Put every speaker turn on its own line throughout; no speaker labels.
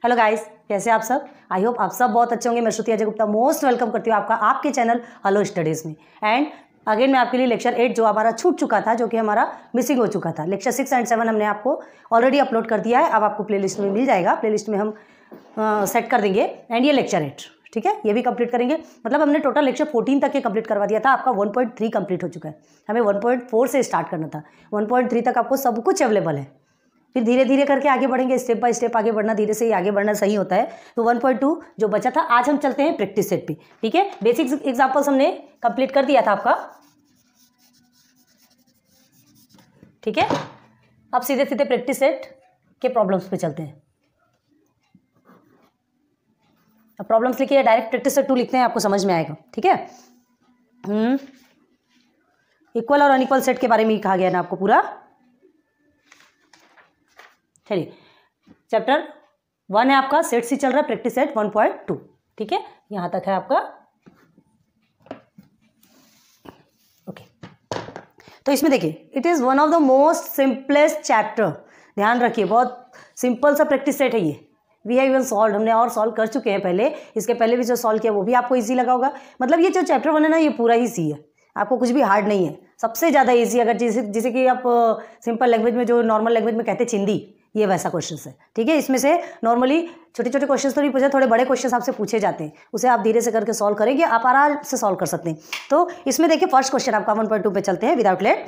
Hello guys, कैसे आप सब? आई होप आप सब बहुत अच्छे होंगे। मैं श्रुति अजय गुप्ता मोस्ट वेलकम करती हूँ आपका आपके चैनल हेलो स्टडीज़ में। एंड अगेन मैं आपके लिए लेक्चर 8 जो हमारा छूट चुका था, जो कि हमारा मिसिंग हो चुका था, लेक्चर 6 एंड 7 हमने आपको ऑलरेडी अपलोड कर दिया है। अब आपको प्लेलिस्ट में मिल जाएगा, प्लेलिस्ट में हम सेट कर देंगे। एंड ये लेक्चर 8, ठीक है, ये भी कंप्लीट करेंगे। मतलब हमने टोटल लेक्चर 14 तक के कंप्लीट करवा दिया था। आपका 1.3 कंप्लीट हो चुका है। हमें 1.4 से स्टार्ट करना था। 1.3 तक आपको सब कुछ अवेलेबल है। फिर धीरे धीरे करके आगे बढ़ेंगे, स्टेप बाय स्टेप आगे बढ़ना, धीरे से ही आगे बढ़ना सही होता है। तो 1.2 जो बचा था, आज हम चलते हैं प्रैक्टिस सेट पे, ठीक है। बेसिक एग्जांपल्स हमने कंप्लीट कर दिया था आपका, ठीक है। अब सीधे सीधे प्रैक्टिस सेट के प्रॉब्लम्स पे चलते हैं। अब प्रॉब्लम्स लिखिए, डायरेक्ट प्रैक्टिस सेट 2 लिखते हैं, आपको समझ में आएगा, ठीक है। इक्वल और अनइक्वल सेट के बारे में ही कहा गया ना आपको पूरा। चलिए, चैप्टर 1 है आपका, सेट सी चल रहा है, प्रैक्टिस सेट 1.2, ठीक है। यहां तक है आपका, ओके। तो इसमें देखिए, it is one of the most simplest chapter. ध्यान रखिए, बहुत सिंपल सा प्रैक्टिस सेट है ये। वी हैव इवन सॉल्व, हमने और सॉल्व कर चुके हैं पहले। इसके पहले भी जो सॉल्व किया वो भी आपको इजी लगा होगा। मतलब ये जो चैप्टर 1 है ना, ये पूरा ही सी है, आपको कुछ भी हार्ड नहीं है। सबसे ज़्यादा ईजी, अगर जैसे कि आप सिंपल लैंग्वेज में, जो नॉर्मल लैंग्वेज में कहते हैं चिंदी, ये वैसा क्वेश्चन है, ठीक है। इसमें से नॉर्मली छोटे छोटे क्वेश्चन तो नहीं पूछे, थोड़े बड़े क्वेश्चन आपसे पूछे जाते हैं, उसे आप धीरे से करके सॉल्व करेंगे, आप आराम से सॉल्व कर सकते हैं। तो इसमें देखिए, फर्स्ट क्वेश्चन आपका 1.2 पे चलते हैं। Without late,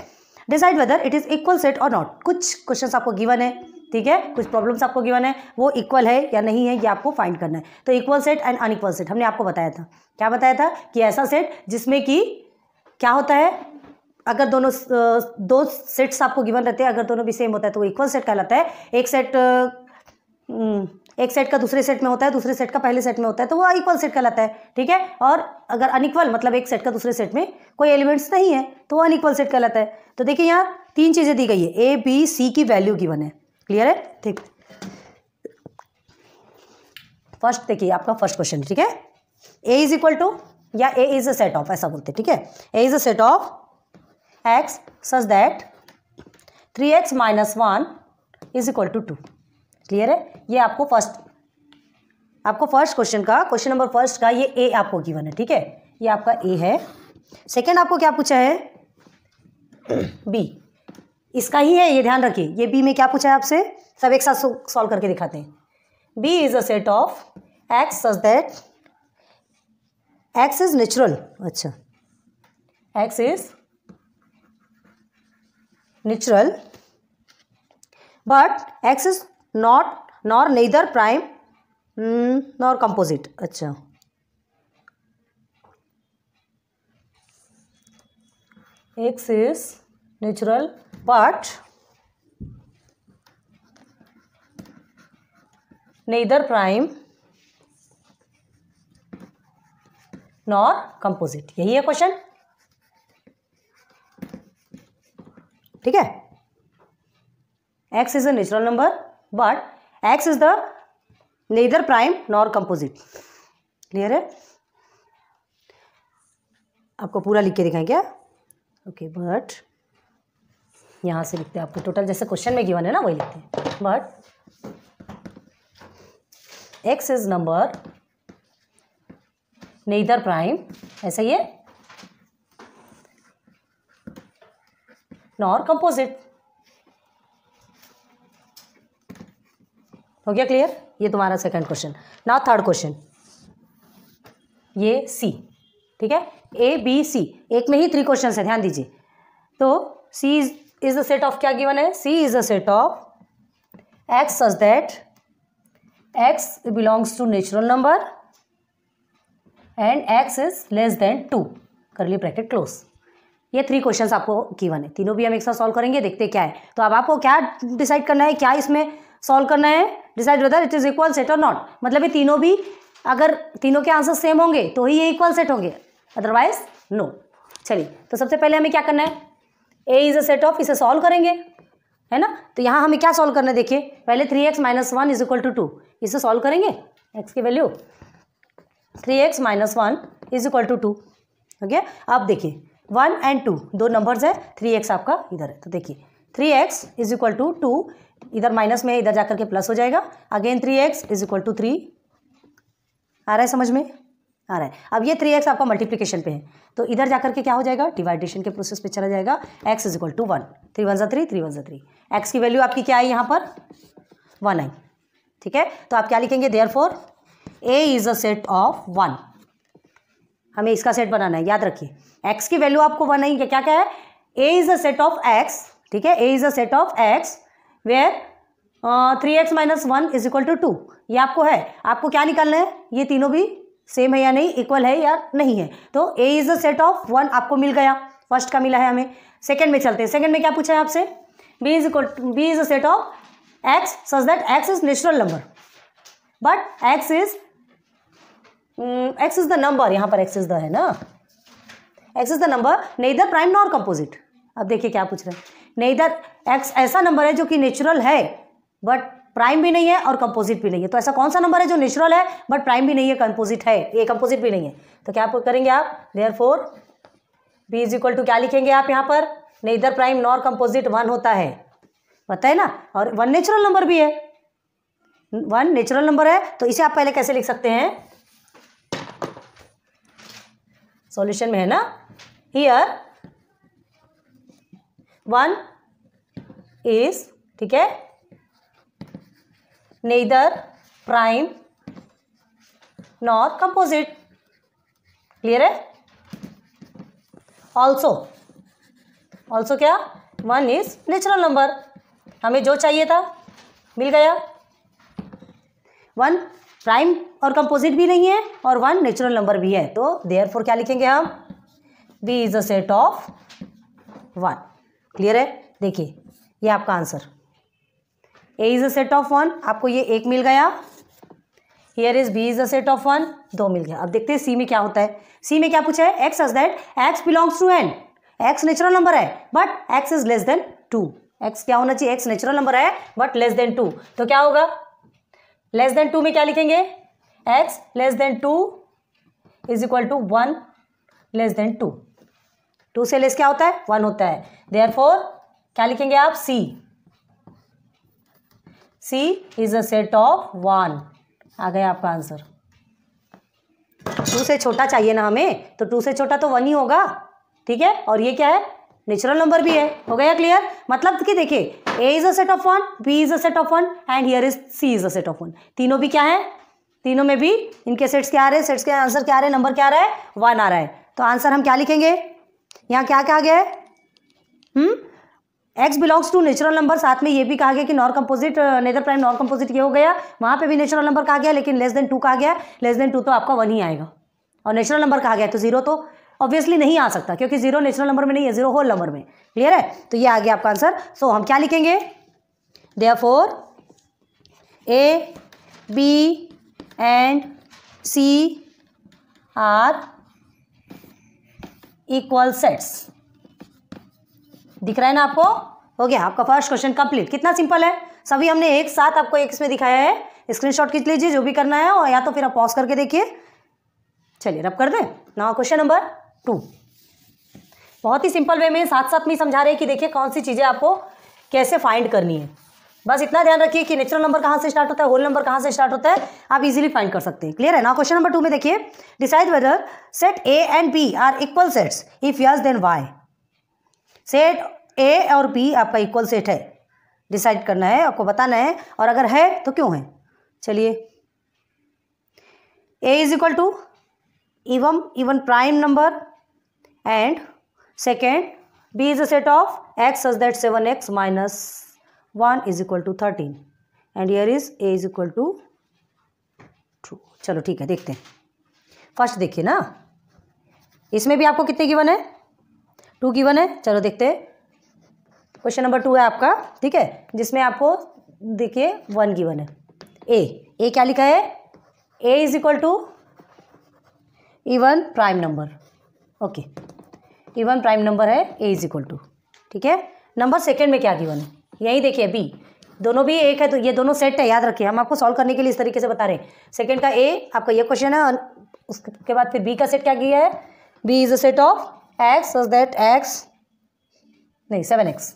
decide whether it is equal set और नॉट। कुछ क्वेश्चन आपको गिवन है, ठीक है, कुछ प्रॉब्लम्स आपको गिवन है, वो इक्वल है या नहीं है ये आपको फाइंड करना है। तो equal set and unequal set हमने आपको बताया था। क्या बताया था? कि ऐसा सेट जिसमें कि क्या होता है, अगर दोनों दो सेट्स आपको गिवन रहते हैं, अगर दोनों भी सेम होता है तो वो इक्वल सेट कहलाता है। एक सेट का दूसरे सेट में होता है, दूसरे सेट का पहले सेट में होता है, तो वो इक्वल सेट कहलाता है, ठीक है। और अगर अनइक्वल, मतलब एक सेट का दूसरे सेट में कोई एलिमेंट्स नहीं है, तो वो अनइक्वल सेट कहलाता है। तो देखिए, यहाँ 3 चीज़ें दी गई है, ए बी सी की वैल्यू गिवन है। क्लियर है? ठीक, फर्स्ट देखिए आपका फर्स्ट क्वेश्चन, ठीक है। ए इज इक्वल टू, या A is a set of, ऐसा बोलते हैं, ठीक है। A is a set of x such that 3x minus 1 is equal to 2। Clear है? ये आपको फर्स्ट क्वेश्चन का, क्वेश्चन नंबर फर्स्ट का, ये a आपको गिवन है, ठीक है। ये आपका a है। सेकंड आपको क्या पूछा है? b, इसका ही है, ये ध्यान रखिए। ये b में क्या पूछा है आपसे, सब एक साथ सॉल्व करके दिखाते हैं। b is a set of x such that x is natural. अच्छा, x is natural but x is not nor neither prime nor composite। अच्छा, x is natural but neither prime nor composite, यही है question, ठीक है। x is a natural number but x is the neither prime nor composite. Clear है? आपको पूरा लिख के दिखाएं क्या? ओके, बट यहां से लिखते हैं, आपको टोटल जैसे क्वेश्चन में गिवन है ना वही लिखते हैं। But x is number neither prime, ऐसा ही है, नॉर कंपोजिट। हो गया क्लियर? ये तुम्हारा second question. Now third question, ये सी, ठीक है। ए बी सी, एक में ही 3 क्वेश्चन है, ध्यान दीजिए। तो C is the set of, क्या गिवन है? C is the set of x such that x belongs to natural number and x is less than 2, curly bracket close. ये 3 questions आपको गिवन है, तीनों भी हम एक साथ सॉल्व करेंगे, देखते हैं क्या है। तो अब आपको क्या डिसाइड करना है, क्या इसमें सॉल्व करना है? Decide whether it is equal set और नॉट। मतलब ये तीनों भी, अगर तीनों के आंसर सेम होंगे तो ही ये इक्वल सेट होंगे, अदरवाइज नो। चलिए, तो सबसे पहले हमें क्या करना है? A is a set of, इसे सॉल्व करेंगे, है ना। तो यहाँ हमें क्या सॉल्व करना है? देखिए, पहले 3x - 1 इज इक्वल टू 2, इसे सॉल्व करेंगे। x की value 3x - 1 is equal to 2, okay. अब देखिए 1 और 2 दो नंबर्स है, 3x आपका इधर है, तो देखिए 3x इज इक्वल टू 2, इधर माइनस में इधर जाकर के प्लस हो जाएगा, again 3x is equal to 3। आ रहा है समझ में? आ रहा है। अब ये 3x आपका मल्टीप्लिकेशन पे है, तो इधर जाकर के क्या हो जाएगा, डिवाइडेशन के प्रोसेस पे चला जाएगा। x is equal to 1, 3 1 3, 3 1 3, x की वैल्यू आपकी क्या आई यहाँ पर 1 आई। ठीक है, तो आप क्या लिखेंगे, therefore a is a set of 1। हमें इसका सेट बनाना है, याद रखिए। x की वैल्यू आपको 1 आई, क्या क्या है, a is a set of x। ठीक है, a is a set of x where 3x minus 1 is equal to 2। ये आपको है, आपको क्या निकालना है, ये तीनों भी सेम है या नहीं, इक्वल है या नहीं है। तो a is a set of 1 आपको मिल गया, फर्स्ट का मिला है हमें। सेकंड में चलते हैं, सेकंड में क्या पूछा है आपसे, b is a set of x such that x is natural number, but x is the number, यहाँ पर x इज द है ना, x is the number neither prime nor composite. अब देखिए क्या पूछ रहे हैं, नेदर x ऐसा नंबर है जो कि नेचुरल है बट प्राइम भी नहीं है और कंपोजिट भी नहीं है। तो ऐसा कौन सा नंबर है जो नेचुरल है बट प्राइम भी नहीं है, कंपोजिट है, ये कंपोजिट भी नहीं है। तो क्या करेंगे आप, therefore b is equal to क्या लिखेंगे आप यहाँ पर, नेदर प्राइम नॉर कंपोजिट 1 होता है, पता है ना। और 1 नेचुरल नंबर भी है, 1 नेचुरल नंबर है। तो इसे आप पहले कैसे लिख सकते हैं, सॉल्यूशन में है ना, हियर 1 इज, ठीक है, neither prime nor composite, clear है। ऑल्सो क्या, 1 इज नेचुरल नंबर, हमें जो चाहिए था मिल गया। 1 प्राइम और कंपोजिट भी नहीं है और 1 नेचुरल नंबर भी है, तो देयरफॉर क्या लिखेंगे हम, b is a set of 1। Clear है, देखिए ये आपका answer, a is a set of 1, आपको ये 1 मिल गया। Here is b is a set of 1, 2 मिल गया। अब देखते हैं c में क्या होता है। c में क्या पूछा है, x such that x belongs to n, x natural number है but x is less than 2। x क्या होना चाहिए, x नेचुरल नंबर है बट लेस देन 2, तो क्या होगा, लेस देन 2 में क्या लिखेंगे, x less than 2 is equal to 1 less than 2। 2 से लेस क्या होता है, 1 होता है। देयरफॉर क्या लिखेंगे आप, c is a set of 1। आ गया आपका आंसर। 2 से छोटा चाहिए ना हमें, तो 2 से छोटा तो 1 ही होगा, ठीक है। और ये क्या है, नेचुरल नंबर भी है। हो गया क्लियर, मतलब कि देखिए a is a set of 1, b is a set of 1 and here is c is a set of 1। तीनों भी क्या है, तीनों में भी इनके सेट्स क्या आ रहे हैं, सेट्स के आंसर क्या आ रहे हैं, नंबर क्या आ रहा है, 1 आ रहा है। तो आंसर हम क्या लिखेंगे, यहाँ क्या क्या आ गया है, x belongs to natural number, साथ में ये भी कहा गया कि nor composite, neither prime nor composite, ये हो गया। वहाँ पे भी नेचुरल नंबर कहा गया लेकिन लेस देन 2 कहा गया, लेस देन 2 तो आपका 1 ही आएगा। और नेचुरल नंबर कहा गया तो 0 तो ऑब्वियसली नहीं आ सकता क्योंकि 0 नेचुरल नंबर में नहीं है, 0 होल नंबर में। क्लियर है, तो ये आ गया आपका आंसर। सो हम क्या लिखेंगे, therefore a, b and c are equal sets. दिख रहा है ना आपको, हो गया आपका फर्स्ट क्वेश्चन कंप्लीट। कितना सिंपल है, सभी हमने एक साथ आपको एक इसमें दिखाया है। स्क्रीनशॉट खींच लीजिए जो भी करना है, और या तो फिर आप पॉज करके देखिए। चलिए रब कर दें। नाउ क्वेश्चन नंबर 2, बहुत ही सिंपल वे में साथ साथ में समझा रहे हैं कि देखिए कौन सी चीज़ें आपको कैसे फाइंड करनी है। बस इतना ध्यान रखिए कि नेचुरल नंबर कहाँ से स्टार्ट होता है, होल नंबर कहाँ से स्टार्ट होता है, आप इजीली फाइंड कर सकते हैं। क्लियर है ना। क्वेश्चन नंबर 2 में देखिए, decide whether set A and B are equal sets, if yes then why. Set A और बी आपका इक्वल सेट है, डिसाइड करना है, आपको बताना है, और अगर है तो क्यों है। चलिए, A is equal to even prime number and second B is a set of x such that 7x minus 1 is equal to 13 and here is A is equal to true. चलो ठीक है, देखते हैं। फर्स्ट देखिए ना, इसमें भी आपको कितने गिवन है, 2 गिवन है। चलो देखते हैं। क्वेश्चन नंबर 2 है आपका, ठीक है, जिसमें आपको देखिए 1 गिवन है। ए क्या लिखा है, A is equal to even prime number. Okay, even prime number है, ए इज इक्वल टू, ठीक है। नंबर सेकेंड में क्या गिवन है, यही देखिए बी, दोनों भी एक है तो ये दोनों सेट है, याद रखिए। हम आपको सॉल्व करने के लिए इस तरीके से बता रहे हैं। सेकेंड का ए आपका ये क्वेश्चन है, और उसके बाद फिर बी का सेट क्या किया है, B is a set of x such that x नहीं 7x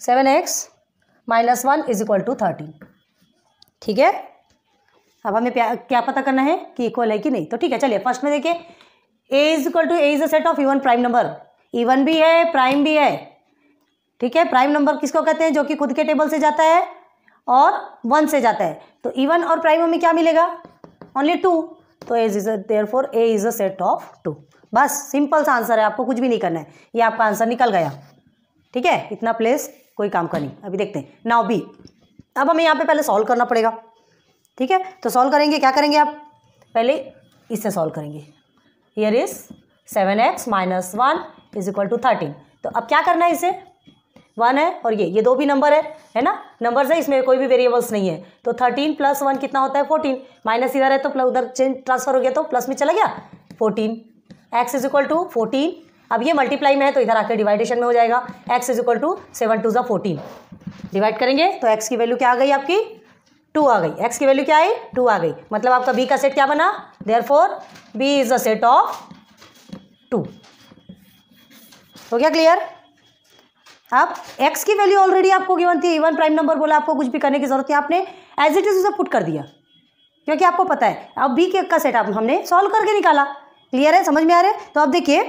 7x - 1 = 13। ठीक है, अब हमें क्या पता करना है कि इक्वल है कि नहीं। तो ठीक है, चलिए फर्स्ट में देखिए, a is a set of even prime number. Even भी है, प्राइम भी है। ठीक है, प्राइम नंबर किसको कहते हैं? जो कि खुद के टेबल से जाता है और 1 से जाता है। तो इवन और प्राइम में क्या मिलेगा? ओनली 2। तो therefore a is a set of 2। बस सिंपल सा आंसर है, आपको कुछ भी नहीं करना है, ये आपका आंसर निकल गया। ठीक है, इतना प्लेस कोई काम का नहीं। अभी देखते हैं नाउ बी। अब हमें यहाँ पे पहले सॉल्व करना पड़ेगा। ठीक है, तो सॉल्व करेंगे, क्या करेंगे आप? पहले इससे सॉल्व करेंगे। Here is 7x - 1 = 13। तो अब क्या करना है, इसे 1 है और ये 2 भी नंबर है ना, नंबर्स है, इसमें कोई भी वेरिएबल्स नहीं है। तो 13 + 1 कितना होता है? 14। माइनस इधर है तो उधर चेंज ट्रांसफर हो गया तो प्लस में चला गया 14। x = 14। अब ये मल्टीप्लाई में है तो इधर आकर डिवाइडेशन में हो जाएगा। x = 7 2 14। डिवाइड करेंगे तो x की वैल्यू क्या आ गई आपकी? 2 आ गई। x की वैल्यू क्या आई? 2 आ गई। मतलब आपका b का सेट क्या बना? Therefore b is a set of 2। हो गया क्लियर? अब x की वैल्यू ऑलरेडी आपको गिवन थी, इवन प्राइम नंबर बोला, आपको कुछ भी करने की जरूरत नहीं, आपने एज इट इज उसे पुट कर दिया क्योंकि आपको पता है। अब b का सेट आप हमने सॉल्व करके निकाला। क्लियर है, समझ में आ रहा है? तो अब देखिए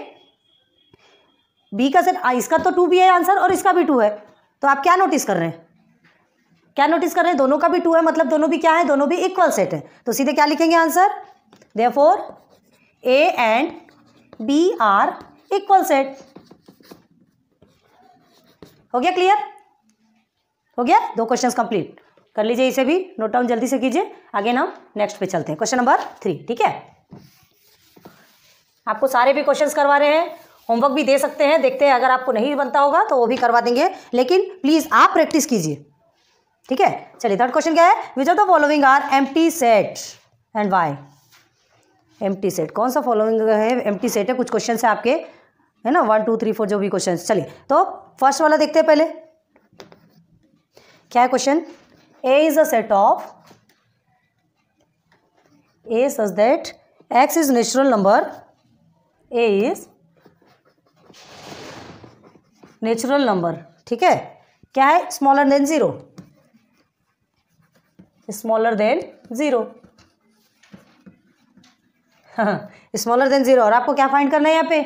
b का सेट, इसका तो 2 भी है आंसर और इसका भी 2 है। तो आप क्या नोटिस कर रहे हैं? क्या नोटिस कर रहे हैं? दोनों का भी 2 है, मतलब दोनों भी क्या है? दोनों भी इक्वल सेट है। तो सीधे क्या लिखेंगे answer? Therefore a and b are equal set. हो गया क्लियर? हो गया? 2 क्वेश्चंस कंप्लीट कर लीजिए, इसे भी नोट डाउन जल्दी से कीजिए। आगे हम नेक्स्ट पे चलते हैं, क्वेश्चन नंबर 3। ठीक है, आपको सारे भी क्वेश्चंस करवा रहे हैं, होमवर्क भी दे सकते हैं, देखते हैं अगर आपको नहीं बनता होगा तो वो भी करवा देंगे, लेकिन प्लीज आप प्रैक्टिस कीजिए। ठीक है, चलिए थर्ड क्वेश्चन क्या है? Which of the following are empty set and why? Empty set कौन सा फॉलोइंग है? एम्प्टी सेट है, कुछ क्वेश्चन है आपके, है ना, 1 2 3 4 जो भी क्वेश्चन। चलिए तो फर्स्ट वाला देखते हैं पहले, क्या है question? a is a set of a such that x is natural number, a is natural number. ठीक है, क्या है? Smaller than 0, smaller than 0, smaller than 0। और आपको क्या फाइंड करना है? यहाँ पे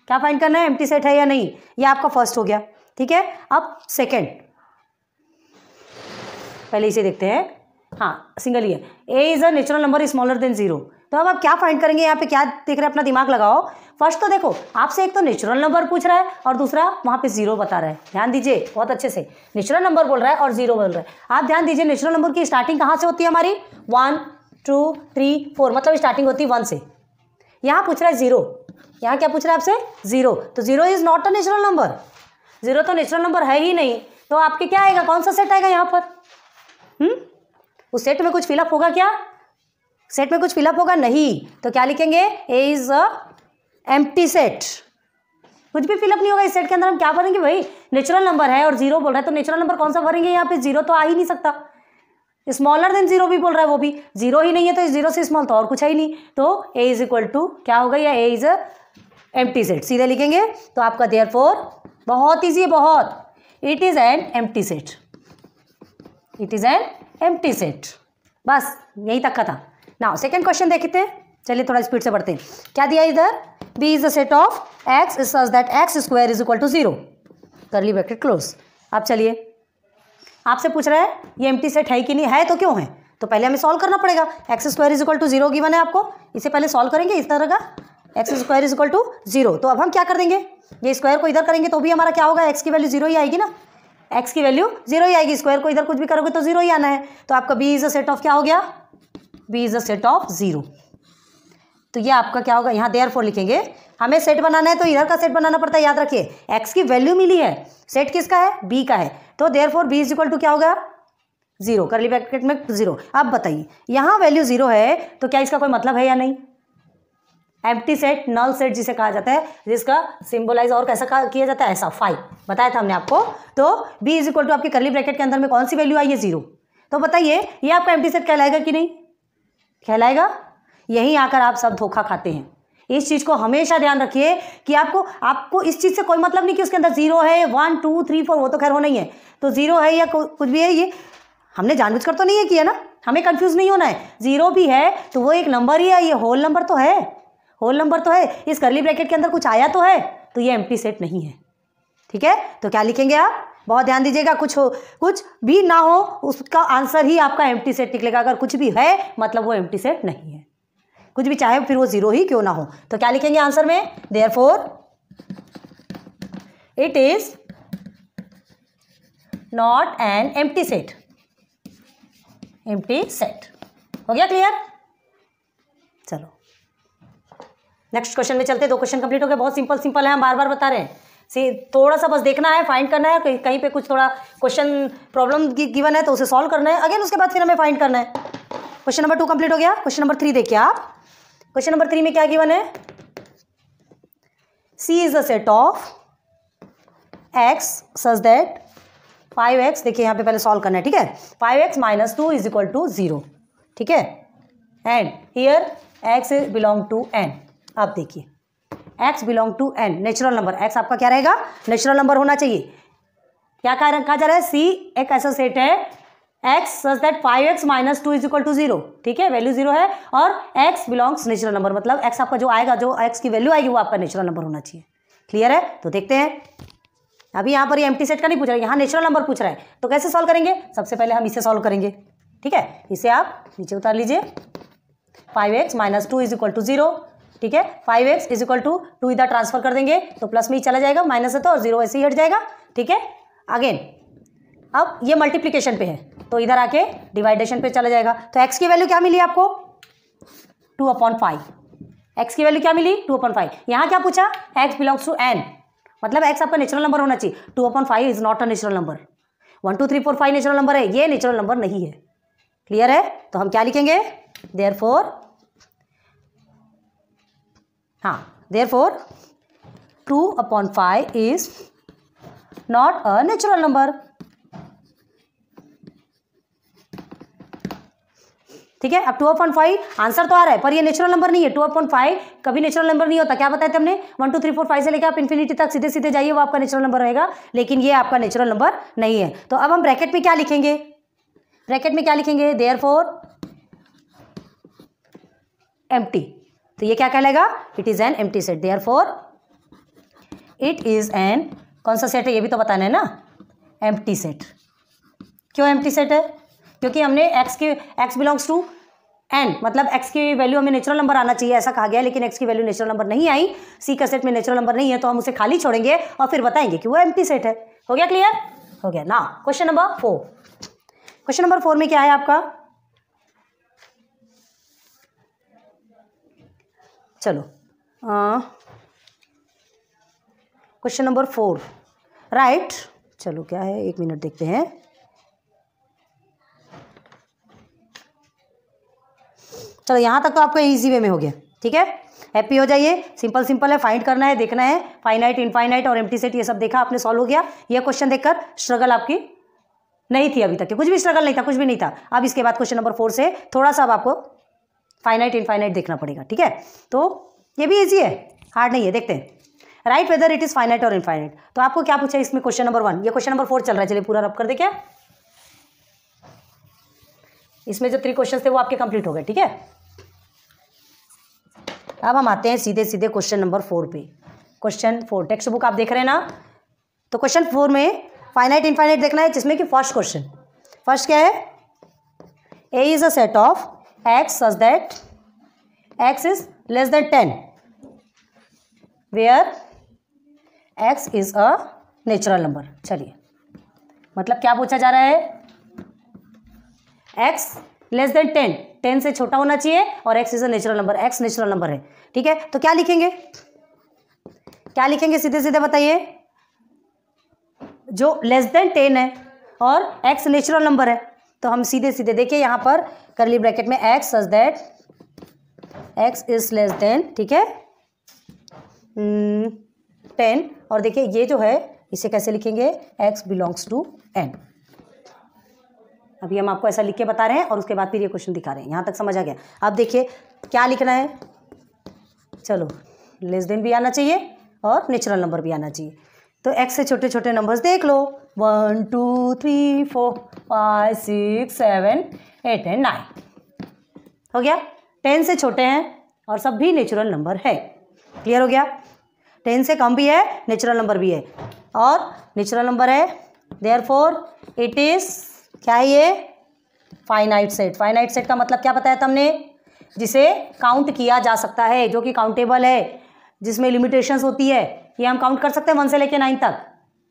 क्या फाइंड करना है? एम्प्टी सेट है या नहीं। ये आपका फर्स्ट हो गया। ठीक है, अब सेकंड, पहले इसे देखते हैं। हाँ, सिंगल ही है। a is a natural number smaller than 0। तो अब आप क्या फाइंड करेंगे? यहाँ पे क्या देख रहे हैं? अपना दिमाग लगाओ। फर्स्ट तो देखो, आपसे एक तो नेचुरल नंबर पूछ रहा है और दूसरा वहाँ पे 0 बता रहा है। ध्यान दीजिए बहुत अच्छे से, नेचुरल नंबर बोल रहा है और 0 बोल रहा है। आप ध्यान दीजिए, नेचुरल नंबर की स्टार्टिंग कहाँ से होती है हमारी? 1 2 3 4, मतलब स्टार्टिंग होती है 1 से। यहाँ पूछ रहा है 0, यहाँ क्या पूछ रहा है आपसे? 0। तो 0 is not a natural number, 0 तो नेचुरल नंबर है ही नहीं। तो आपके क्या आएगा? कौन सा सेट आएगा यहाँ पर? उस सेट में कुछ फिलअप होगा क्या? सेट में कुछ फिलअप होगा नहीं। तो क्या लिखेंगे? a is a empty set. कुछ भी फिलअप नहीं होगा इस सेट के अंदर। हम क्या भरेंगे भाई? नेचुरल नंबर है और 0 बोल रहा है, तो नेचुरल नंबर कौन सा भरेंगे? यहाँ पे 0 तो आ ही नहीं सकता। स्मॉलर देन 0 भी बोल रहा है, वो भी 0 ही नहीं है, तो 0 से स्मॉल तो और कुछ है ही नहीं। तो a इज इक्वल टू क्या होगा? या a is a empty set सीधे लिखेंगे तो आपका देयरफॉर बहुत ईजी है, बहुत, it is an empty set, it is an empty set. बस यही तक का था। नाउ सेकंड क्वेश्चन देखते हैं, चलिए थोड़ा स्पीड से पढ़ते हैं। क्या दिया इधर? b is the set of x such that x square is equal to 0, curly bracket close. अब चलिए आपसे पूछ रहा है ये एम्प्टी सेट है कि नहीं है, तो क्यों है? तो पहले हमें सॉल्व करना पड़ेगा। x square is equal to 0 given है आपको, इसे पहले सॉल्व करेंगे इस तरह का, x square is equal to 0। तो अब हम क्या कर देंगे? ये स्क्वायर को इधर करेंगे तो भी हमारा क्या होगा? x की वैल्यू 0 ही आएगी ना, x की वैल्यू 0 ही आएगी। स्क्वायर को इधर कुछ भी करोगे तो 0 ही आना है। तो आपका b is a set of क्या हो गया? b is a set of 0। तो ये आपका क्या होगा? यहाँ देयरफॉर लिखेंगे। हमें सेट बनाना है तो इधर का सेट बनाना पड़ता है, याद रखिए। x की वैल्यू मिली है, सेट किसका है? b का है। तो therefore b is equal to क्या होगा? 0, करली ब्रैकेट में 0। अब बताइए यहाँ वैल्यू 0 है तो क्या इसका कोई मतलब है या नहीं? एम्प्टी सेट, नल सेट जिसे कहा जाता है, जिसका सिंबलाइज और कैसा किया जाता है? ऐसा 5 बताया था हमने आपको। तो b इज इक्वल टू आपके करली ब्रैकेट के अंदर में कौन सी वैल्यू आई है? 0। तो बताइए ये आपका एम्प्टी सेट कहलाएगा कि नहीं कहलाएगा? यहीं आकर आप सब धोखा खाते हैं। इस चीज़ को हमेशा ध्यान रखिए कि आपको इस चीज़ से कोई मतलब नहीं कि उसके अंदर 0 है, 1 2 3 4, वो तो खैर होना ही है। तो 0 है या कुछ भी है, ये हमने जानबूझकर तो नहीं है किया ना, हमें कंफ्यूज नहीं होना है। 0 भी है तो वो एक नंबर ही है, ये होल नंबर तो है, होल नंबर तो है। इस कर्ली ब्रैकेट के अंदर कुछ आया तो है, तो ये एम्प्टी सेट नहीं है। ठीक है, तो क्या लिखेंगे आप, बहुत ध्यान दीजिएगा, कुछ भी ना हो उसका आंसर ही आपका एम्प्टी सेट निकलेगा। अगर कुछ भी है मतलब वो एम्प्टी सेट नहीं है, कुछ भी चाहे फिर वो 0 ही क्यों ना हो। तो क्या लिखेंगे आंसर में, therefore it is not an empty set. Empty set हो गया क्लियर। चलो नेक्स्ट क्वेश्चन में चलते। 2 क्वेश्चन कंप्लीट हो गए, बहुत सिंपल है, हम बार बार बता रहे हैं। थोड़ा सा बस देखना है, फाइंड करना है, कहीं पे कुछ थोड़ा क्वेश्चन प्रॉब्लम गिवन है तो उसे सॉल्व करना है अगेन, उसके बाद फिर हमें फाइंड करना है। क्वेश्चन नंबर 2 कंप्लीट हो गया। क्वेश्चन नंबर 3 देखिए आप। क्वेश्चन नंबर 3 में क्या गिवन है, C is the set of x such that 5x, देखिए यहाँ पे पहले सॉल्व करना है, ठीक है। 5x - 2 इज इक्वल टू 0, ठीक है। And here x belong to n। आप देखिए x belong to n, natural number. x आपका क्या रहेगा, नेचुरल नंबर होना चाहिए। क्या कहा जा रहा है, C एक ऐसा सेट है x such that 5x - 2 is equal to 0, ठीक है, वैल्यू 0 है और x बिलोंग्स नेचुरल नंबर, मतलब x आपका जो आएगा, जो x की वैल्यू आएगी वो आपका नेचुरल नंबर होना चाहिए। क्लियर है, तो देखते हैं। अभी यहाँ पर ये एम्प्टी सेट का नहीं पूछ रहा है, यहाँ नेचुरल नंबर पूछ रहा है, तो कैसे सॉल्व करेंगे, सबसे पहले हम इसे सॉल्व करेंगे, ठीक है। इसे आप नीचे उतार लीजिए, 5x - 2 इज इक्वल टू 0, ठीक है। 5x इज इक्वल टू 2 इधर ट्रांसफर कर देंगे तो प्लस में ही चला जाएगा, माइनस है तो, और 0 ऐसे ही हट जाएगा, ठीक है। अगेन अब ये मल्टीप्लीकेशन पे है तो इधर आके डिवाइडेशन पे चला जाएगा। तो x की वैल्यू क्या मिली आपको, 2/5। x की वैल्यू क्या मिली, 2/5। यहाँ क्या पूछा, x बिलोंग्स टू n, मतलब x आपका नेचुरल नंबर होना चाहिए। 2/5 is not a natural number. 1 2 3 4 5 natural number है, ये नेचुरल नंबर नहीं है। क्लियर है, तो हम क्या लिखेंगे, therefore 2/5 is not a natural number, ठीक है। अब 2/5 आंसर तो आ रहा है पर ये नेचुरल नंबर नहीं है। 2/5 कभी नेचुरल नंबर नहीं होता, क्या बताया थे हमने, 1 2 3 4 5 से लेकर आप इन्फिनिटी तक सीधे सीधे जाइए, वो आपका नेचुरल नंबर रहेगा, लेकिन ये आपका नेचुरल नंबर नहीं है। तो अब हम ब्रैकेट में क्या लिखेंगे, ब्रैकेट में क्या लिखेंगे, देयरफॉर एम्प्टी। तो ये क्या कहलाएगा, it is an empty set. Therefore it is an, कौन सा सेट है ये भी तो बताना है ना, एम्प्टी सेट। क्यों एम्प्टी सेट है, क्योंकि हमने x बिलोंग्स टू n, मतलब x की वैल्यू हमें नेचुरल नंबर आना चाहिए ऐसा कहा गया, लेकिन x की वैल्यू नेचुरल नंबर नहीं आई। C का सेट में नेचुरल नंबर नहीं है तो हम उसे खाली छोड़ेंगे और फिर बताएंगे कि वो एम्प्टी सेट है। हो गया क्लियर, हो गया ना। Question number 4। क्वेश्चन नंबर 4 में क्या है आपका, चलो क्वेश्चन नंबर 4 राइट, चलो क्या है, 1 मिनट देखते हैं। चलो यहाँ तक तो आपको इजी वे में हो गया, ठीक है, हैप्पी हो जाइए। सिंपल है, फाइंड करना है, देखना है, फाइनाइट इनफाइनाइट और एम्प्टी सेट ये सब देखा आपने, सॉल्व हो गया। ये क्वेश्चन देखकर स्ट्रगल आपकी नहीं थी अभी तक, कुछ भी स्ट्रगल नहीं था, कुछ भी नहीं था। अब इसके बाद क्वेश्चन नंबर 4 से थोड़ा सा अब आपको फाइनाइट इनफाइनाइट देखना पड़ेगा, ठीक है। तो ये भी ईजी है, हार्ड नहीं है। देखते हैं, right weather it is finite और इनफाइनाइट। तो आपको क्या पूछा इसमें, क्वेश्चन नंबर 1, ये क्वेश्चन नंबर 4 चल रहा है, चलिए पूरा रब कर दे। क्या इसमें जो 3 क्वेश्चन थे वो आपके कंप्लीट हो गए, ठीक है। अब हम आते हैं सीधे सीधे क्वेश्चन नंबर 4 पे। क्वेश्चन 4 टेक्स्ट बुक आप देख रहे हैं ना, तो क्वेश्चन 4 में फाइनाइट इनफाइनाइट देखना है, जिसमें कि फर्स्ट क्या है, A is a set of x such that x is less than 10 where x is a natural number. चलिए, मतलब क्या पूछा जा रहा है, एक्स लेस देन 10 से छोटा होना चाहिए और x is a natural number, x natural number है, ठीक है। तो क्या लिखेंगे, क्या लिखेंगे, सीधे सीधे बताइए। जो लेस देन 10 है और x नेचुरल नंबर है, तो हम सीधे सीधे देखिए यहाँ पर करली ब्रैकेट में x such that x is less then, ठीक है, 10, और देखिए ये जो है इसे कैसे लिखेंगे, x बिलोंग्स टू n। अभी हम आपको ऐसा लिख के बता रहे हैं और उसके बाद फिर ये क्वेश्चन दिखा रहे हैं, यहाँ तक समझ आ गया। अब देखिए क्या लिखना है, चलो लेस देन भी आना चाहिए और नेचुरल नंबर भी आना चाहिए। तो x से छोटे छोटे नंबर्स देख लो, 1 2 3 4 5 6 7 8 एंड 9 हो गया। 10 से छोटे हैं और सब भी नेचुरल नंबर है। क्लियर हो गया। 10 से कम भी है, नेचुरल नंबर भी है और नेचुरल नंबर है, देयरफॉर इट इज क्या है ये, फाइनाइट सेट। फाइनाइट सेट का मतलब क्या बताया था हमने, जिसे काउंट किया जा सकता है, जो कि काउंटेबल है, जिसमें लिमिटेशंस होती है। ये हम काउंट कर सकते हैं 1 से लेके 9 तक।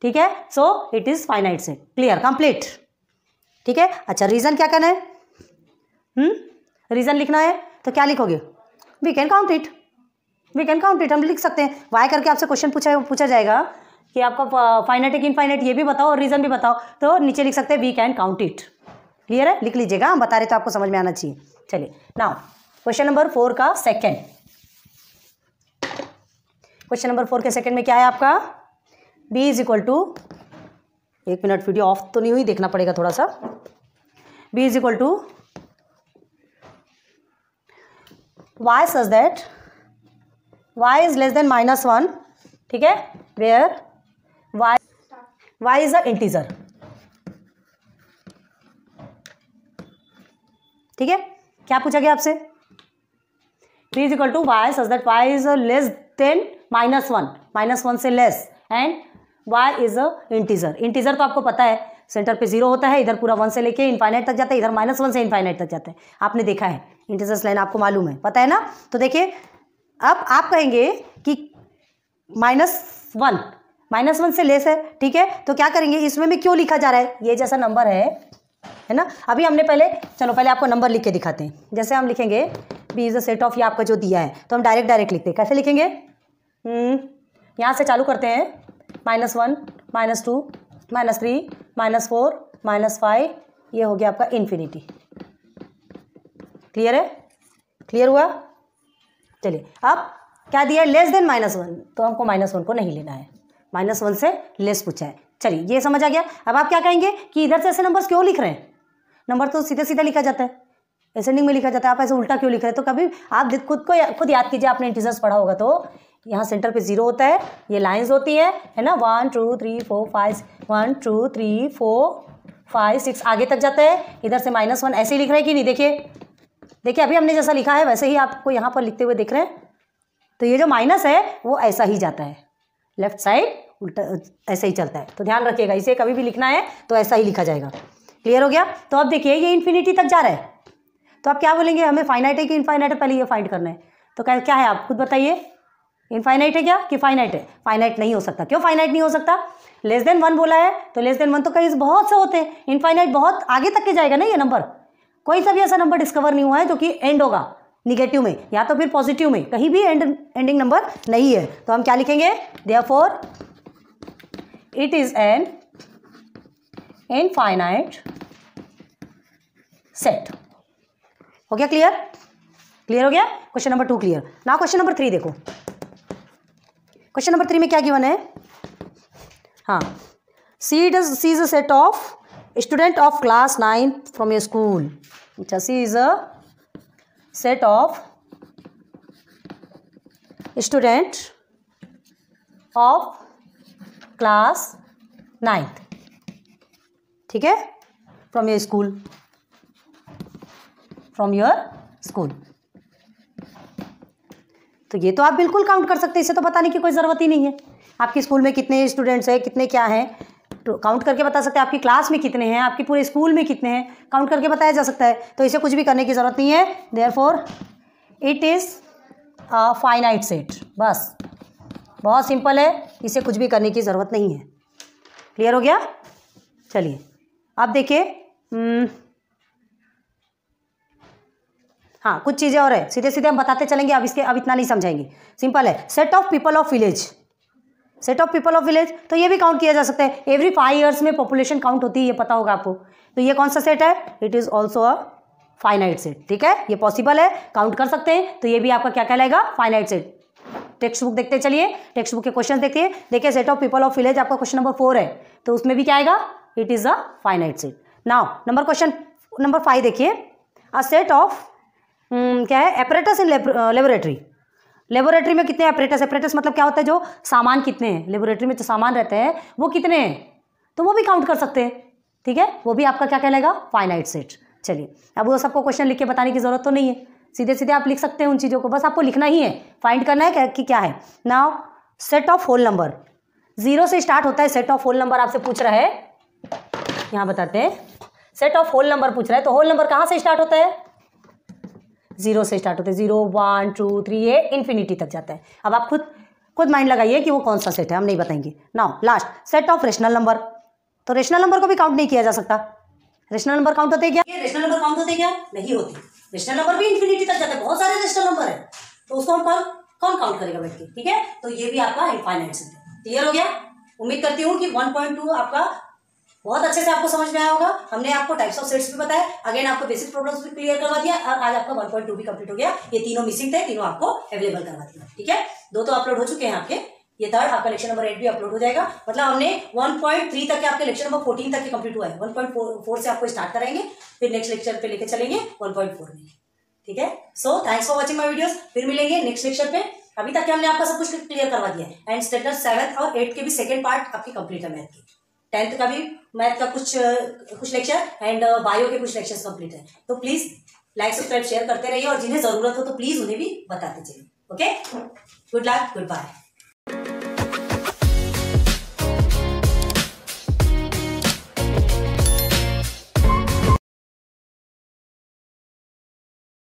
ठीक है, so it is finite set. Clear, complete. ठीक है, अच्छा रीजन क्या करना है, रीजन लिखना है तो क्या लिखोगे, we can count it, we can count it हम लिख सकते हैं। वाई करके आपसे क्वेश्चन पूछा जाएगा कि आपका फाइनाइट है कि इनफाइनाइट, ये भी बताओ और रीजन भी बताओ, तो नीचे लिख सकते हैं we can count it. Clear है, लिख लीजिएगा, हम बता रहे तो आपको समझ में आना चाहिए। चलिए नाउ क्वेश्चन नंबर 4 का सेकेंड। क्वेश्चन नंबर 4 के सेकेंड में क्या है आपका, b इज इक्वल टू, एक मिनट वीडियो ऑफ तो नहीं हुई, देखना पड़ेगा थोड़ा सा। b is equal to y such that y is less than -1। ठीक है, where y is a integer. ठीक है, क्या पूछा गया आपसे, b is equal to y such that y is less than -1, -1 से less, and y is a integer. Integer तो आपको पता है सेंटर पे 0 होता है, इधर पूरा 1 से लेके इनफाइनाइट तक जाता है, इधर -1 से इनफाइनाइट तक जाता है। आपने देखा है इंटीजर्स लाइन, आपको मालूम है, पता है ना। तो देखिए अब आप कहेंगे कि -1 से लेस है। ठीक है, तो क्या करेंगे, इसमें भी क्यों लिखा जा रहा है, ये जैसा नंबर है ना। अभी हमने पहले आपको नंबर लिख के दिखाते हैं। जैसे हम लिखेंगे B is a set of, ये आपका जो दिया है, तो हम डायरेक्ट लिखते हैं। कैसे लिखेंगे, यहाँ से चालू करते हैं, -1 -2 -3 -4 -5, ये हो गया आपका इन्फिनिटी। क्लियर है, क्लियर हुआ। चलिए अब क्या दिया है, लेस देन -1, तो हमको -1 को नहीं लेना है, -1 से लेस पूछा है। चलिए ये समझ आ गया। अब आप क्या कहेंगे कि इधर से ऐसे नंबर्स क्यों लिख रहे हैं, नंबर तो सीधा सीधा लिखा जाता है, असेंडिंग में लिखा जाता है, आप ऐसे उल्टा क्यों लिख रहे हैं। तो कभी आप खुद याद कीजिए, आपने इंटीजर्स पढ़ा होगा, तो यहाँ सेंटर पे 0 होता है, ये लाइंस होती है ना, 1 2 3 4 5 1 2 3 4 5 6 आगे तक जाता है, इधर से -1 ऐसे ही लिख रहे हैं कि नहीं। देखिए अभी हमने जैसा लिखा है वैसे ही आपको यहाँ पर लिखते हुए दिख रहे हैं। तो ये जो माइनस है वो ऐसा ही जाता है, लेफ्ट साइड उल्टा ऐसे ही चलता है। तो ध्यान रखिएगा, इसे कभी भी लिखना है तो ऐसा ही लिखा जाएगा। क्लियर हो गया। तो अब देखिए ये इन्फिनिटी तक जा रहा है, तो आप क्या बोलेंगे, हमें फाइनाइट है कि इनफाइनाइट है, पहले ये फाइंड करना है। तो क्या है, आप खुद बताइए, इनफाइनाइट है क्या कि फाइनाइट है। फाइनाइट नहीं हो सकता। क्यों फाइनाइट नहीं हो सकता, लेस देन 1 बोला है, तो लेस देन 1 तो कहीं बहुत से होते हैं, इनफाइनाइट बहुत आगे तक के जाएगा ना ये नंबर। कोई सा भी ऐसा नंबर डिस्कवर नहीं हुआ है जो कि एंड होगा निगेटिव में या तो फिर पॉजिटिव में, कहीं भी एंडिंग नंबर नहीं है। तो हम क्या लिखेंगे, therefore it is an infinite set. हो गया क्लियर, क्लियर हो गया। Question number 2 clear. Now question number 3 देखो। क्वेश्चन नंबर 3 में क्या गिवन है, हाँ, C is a set of student of class 9 from a school. अच्छा, C is a set of student of class 9, ठीक है, from your school, from your school. तो ये तो आप बिल्कुल काउंट कर सकते हैं, इसे तो बताने की कोई ज़रूरत ही नहीं है। आपके स्कूल में कितने स्टूडेंट्स हैं, कितने क्या हैं, तो काउंट करके बता सकते हैं। आपकी क्लास में कितने हैं, आपके पूरे स्कूल में कितने हैं, काउंट करके बताया जा सकता है। तो इसे कुछ भी करने की ज़रूरत नहीं है। Therefore it is a finite set. बस बहुत सिंपल है, इसे कुछ भी करने की ज़रूरत नहीं है। क्लियर हो गया। चलिए अब देखिए, हाँ, कुछ चीज़ें और है, सीधे सीधे हम बताते चलेंगे। अब इतना नहीं समझाएंगे, सिंपल है। Set of people of village, set of people of village, तो ये भी काउंट किया जा सकता है। एवरी 5 ईयर्स में पॉपुलेशन काउंट होती है, ये पता होगा आपको। तो ये कौन सा सेट है, it is also a finite set. ठीक है, ये पॉसिबल है, काउंट कर सकते हैं। तो ये भी आपका क्या कहलाएगा, फाइनाइट सेट। टेक्स्ट बुक देखते चलिए, टेक्स्ट बुक के क्वेश्चन देखिए। देखिए set of people of village आपका क्वेश्चन नंबर 4 है, तो उसमें भी क्या आएगा, it is a finite set. Now question number 5 देखिए, अ सेट ऑफ क्या है, एपरेटस इन लेबोरेटरी। लेबोरेटरी में कितने एपरेटस, एपरेटस मतलब क्या होता है, जो सामान कितने हैं, लेबोरेटरी में जो सामान रहते हैं वो कितने हैं, तो वो भी काउंट कर सकते हैं, ठीक है, वो भी आपका क्या कहलाएगा, फाइनाइट सेट। चलिए अब वो सबको क्वेश्चन लिख के बताने की जरूरत तो नहीं है, सीधे सीधे आप लिख सकते हैं उन चीज़ों को, बस आपको लिखना ही है, फाइंड करना है कि क्या है। Now set of whole number, 0 से स्टार्ट होता है सेट ऑफ होल नंबर, आपसे पूछ रहा है, यहाँ बताते हैं, सेट ऑफ होल नंबर पूछ रहा है, तो होल नंबर कहाँ से स्टार्ट होता है, 0 से स्टार्ट होते हैं, 0 1 2 3 ये इन्फिनिटी तक जाता है। अब आप खुद माइंड लगाइए कि वो कौन सा सेट है, हम नहीं बताएंगे। Now last set of rational number, तो रेशनल नंबर को भी काउंट नहीं किया जा सकता, रेशनल नंबर काउंट होते हैं क्या, रेशनल नंबर काउंट होते हैं क्या, नहीं होते, रेशनल नंबर भी इन्फिनिटी तक जाता है, बहुत सारे रेशनल नंबर है, तो उसको हम कौन काउंट करेगा बैठ के, ठीक है, तो ये भी आपका इनफाइनाइट सेट है। क्लियर हो गया, उम्मीद करती हूँ कि 1.2 आपका बहुत अच्छे से आपको समझ में आया होगा। हमने आपको टाइप्स ऑफ सेट्स भी बताया, अगेन आपको बेसिक प्रॉब्लम्स भी क्लियर करवा दिया, और आज आपका 1.2 भी कंप्लीट हो गया। ये तीनों मिसिंग थे, तीनों आपको अवेलेबल करवा दिया, ठीक है, 2 तो अपलोड हो चुके हैं आपके, ये थर्ड आपका लेक्चर नंबर 8 भी अपलोड हो जाएगा। मतलब हमने 1.3 तक के आपके लेक्चर नंबर 14 तक के कंप्लीट हुआ है, 1.4 से आपको स्टार्ट कराएंगे, फिर नेक्स्ट लेक्चर पे लेके चलेंगे 1.4 में, ठीक है। So thanks for watching my videos, फिर मिलेंगे नेक्स्ट लेक्चर पे। अभी तक हमने आपका सब कुछ क्लियर करवा दिया है, एंड स्टैंडर्ड 7 और 8 के भी सेकंड पार्ट आपकी कंप्लीट है, मैथ की 10th का भी मैथ का कुछ लेक्चर एंड बायो के कुछ लेक्चर्स कंप्लीट है। तो प्लीज लाइक सब्सक्राइब शेयर करते रहिए, और जिन्हें जरूरत हो तो प्लीज उन्हें भी बताते चलिए। Okay, good luck, good bye.